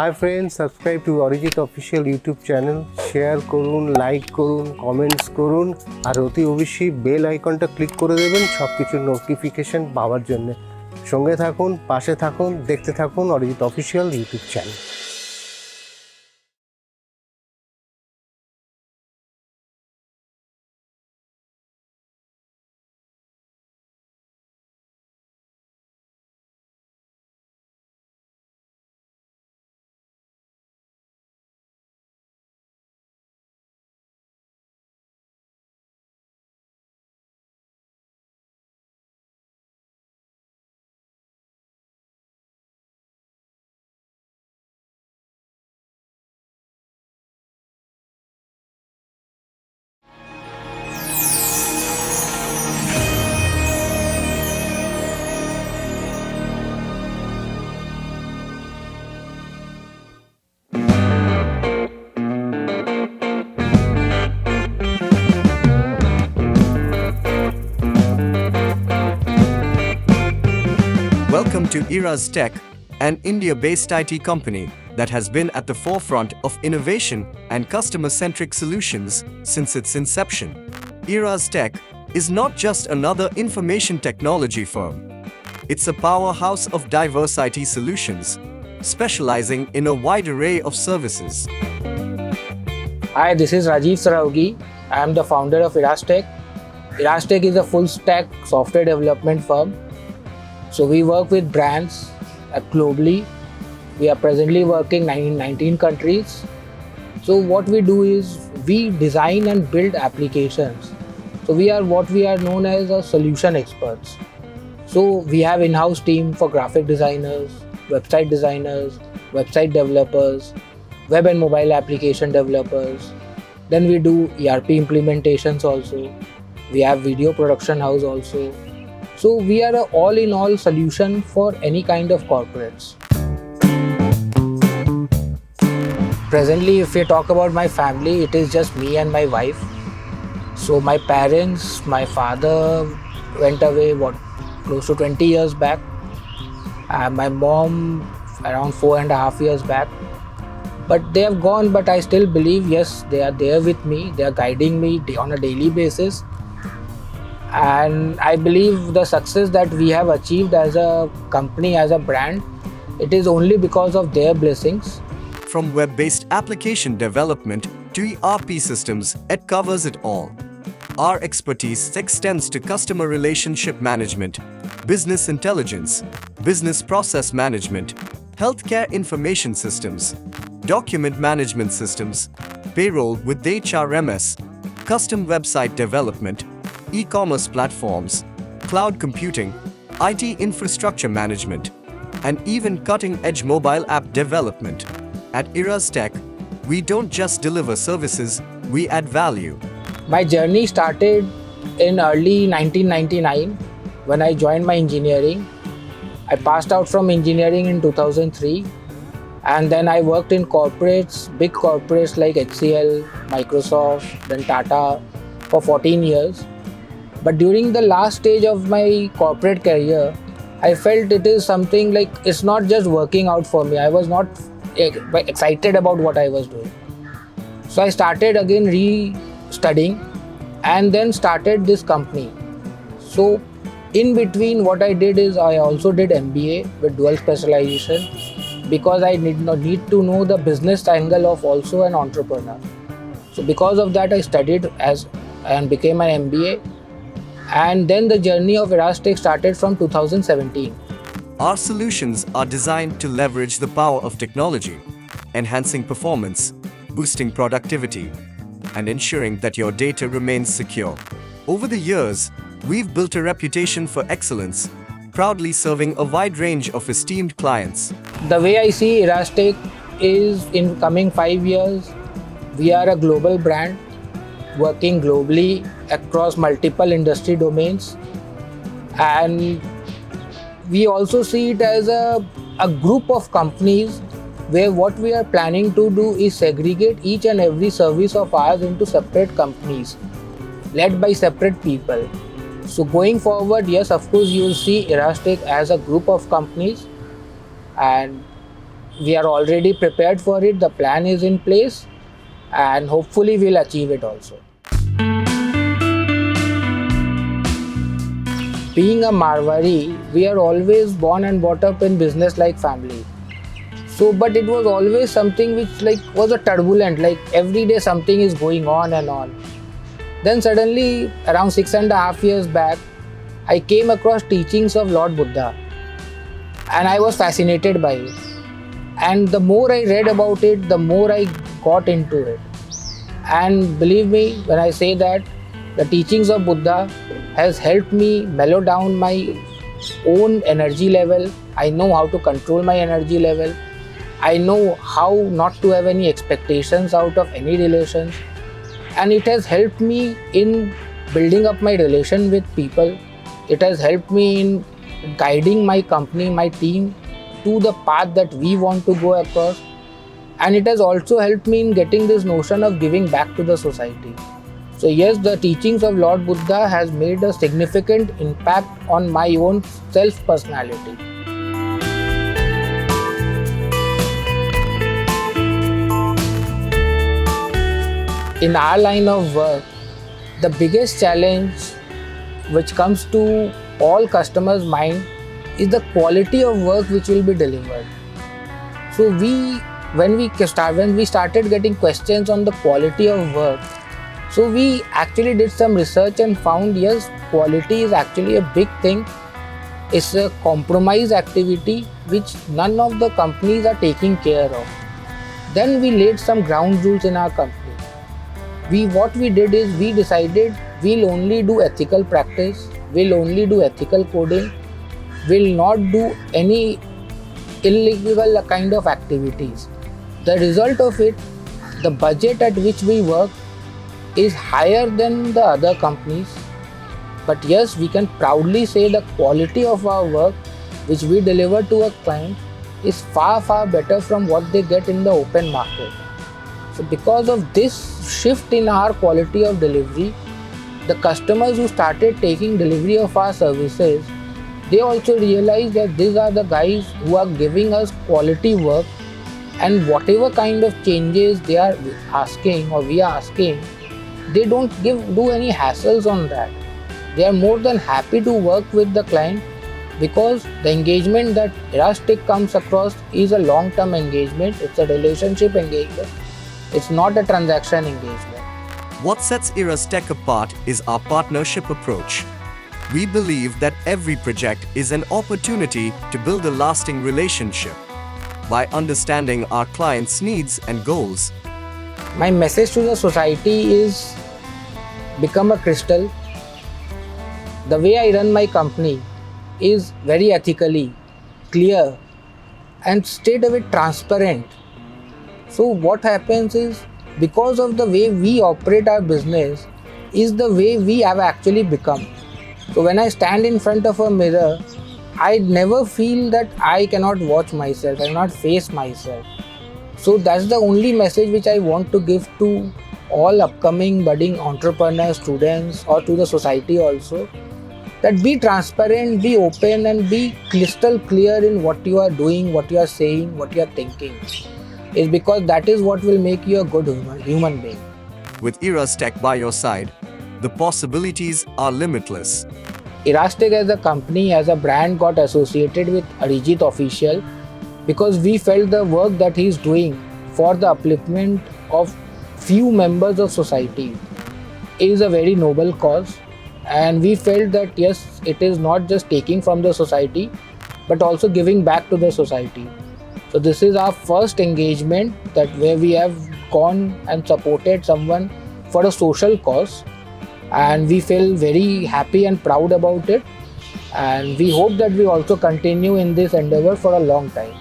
Hi friend, subscribe to Arijit official YouTube channel. Share করুন, like করুন, comments করুন, আর অতি অবশ্যই বেল আইকনটা ক্লিক করে দেবেন সব কিছুর নোটিফিকেশান পাওয়ার জন্য। সঙ্গে থাকুন, পাশে থাকুন, দেখতে থাকুন Arijit official YouTube channel. Welcome to Eras Tech, an India-based IT company that has been at the forefront of innovation and customer-centric solutions since its inception. Eras Tech is not just another information technology firm. It's a powerhouse of diverse IT solutions, specializing in a wide array of services. Hi, this is Rajiv Sarawgi. I am the founder of Erastech. Erastech is a full-stack software development firm. So we work with brands globally. We are presently working in 19 countries. So what we do is we design and build applications. So we are known as a solution experts. So we have in-house team for graphic designers, website developers, web and mobile application developers. Then we do ERP implementations also. We have video production house also. So we are an all-in-all solution for any kind of corporates. Presently, if we talk about my family, it is just me and my wife. So my parents, my father went away close to 20 years back. My mom around 4.5 years back. But they have gone, but I still believe, yes, they are there with me. They are guiding me on a daily basis. And I believe the success that we have achieved as a company, as a brand, it is only because of their blessings. From web-based application development to ERP systems, it covers it all. Our expertise extends to customer relationship management, business intelligence, business process management, healthcare information systems, document management systems, payroll with HRMS, custom website development, e-commerce platforms, cloud computing, IT infrastructure management, and even cutting-edge mobile app development. At Eras Tech, we don't just deliver services, we add value. My journey started in early 1999 when I joined my engineering. I passed out from engineering in 2003, and then I worked in corporates, big corporates like HCL, Microsoft, then Tata for 14 years. But during the last stage of my corporate career, I felt it is something like it's not just working out for me. I was not excited about what I was doing. So I started again studying and then started this company. So in between what I did is I also did MBA with dual specialization because I need to know the business angle of also an entrepreneur. So because of that I studied and became an MBA. And then the journey of Erastech started from 2017. Our solutions are designed to leverage the power of technology, enhancing performance, boosting productivity, and ensuring that your data remains secure. Over the years, we've built a reputation for excellence, proudly serving a wide range of esteemed clients. The way I see Erastech is in coming 5 years, we are a global brand working globally across multiple industry domains, and we also see it as a group of companies where what we are planning to do is segregate each and every service of ours into separate companies led by separate people. So going forward, yes, of course you will see Erastech as a group of companies, and we are already prepared for it. The plan is in place, and hopefully we'll achieve it also. Being a Marwari, we are always born and brought up in business-like family. So, but it was always something which was a turbulent, every day something is going on and on. Then suddenly, around 6.5 years back, I came across teachings of Lord Buddha, and I was fascinated by it. And the more I read about it, the more I got into it. And believe me when I say that the teachings of Buddha has helped me mellow down my own energy level. I know how to control my energy level. I know how not to have any expectations out of any relations. And it has helped me in building up my relation with people. It has helped me in guiding my company, my team to the path that we want to go across. And it has also helped me in getting this notion of giving back to the society. So yes, the teachings of Lord Buddha has made a significant impact on my own self-personality. In our line of work, the biggest challenge which comes to all customers' mind is the quality of work which will be delivered. So when we started getting questions on the quality of work, so we actually did some research and found yes, quality is actually a big thing. It's a compromise activity which none of the companies are taking care of. Then we laid some ground rules in our company. What we did is we decided we'll only do ethical practice, we'll only do ethical coding, we'll not do any illegal kind of activities. The result of it, the budget at which we work is higher than the other companies. But yes, we can proudly say the quality of our work which we deliver to a client is far, far better from what they get in the open market. So because of this shift in our quality of delivery, the customers who started taking delivery of our services, they also realized that these are the guys who are giving us quality work, and whatever kind of changes they are asking or we are asking, they don't do any hassles on that. They are more than happy to work with the client because the engagement that Erastech comes across is a long-term engagement. It's a relationship engagement. It's not a transaction engagement. What sets Erastech apart is our partnership approach. We believe that every project is an opportunity to build a lasting relationship. By understanding our clients' needs and goals, my message to the society is become a crystal. The way I run my company is very ethically, clear, and straight away transparent. So what happens is, because of the way we operate our business is the way we have actually become. So when I stand in front of a mirror, I never feel that I cannot watch myself, I cannot face myself. So that's the only message which I want to give to all upcoming budding entrepreneurs, students, or to the society also. That be transparent, be open, and be crystal clear in what you are doing, what you are saying, what you are thinking. Is because that is what will make you a good human being. With Erastech by your side, the possibilities are limitless. Erastech as a company, as a brand, got associated with Arijit Official because we felt the work that he is doing for the upliftment of few members of society is a very noble cause, and we felt that yes, it is not just taking from the society but also giving back to the society. So this is our first engagement that where we have gone and supported someone for a social cause, and we feel very happy and proud about it, and we hope that we also continue in this endeavor for a long time.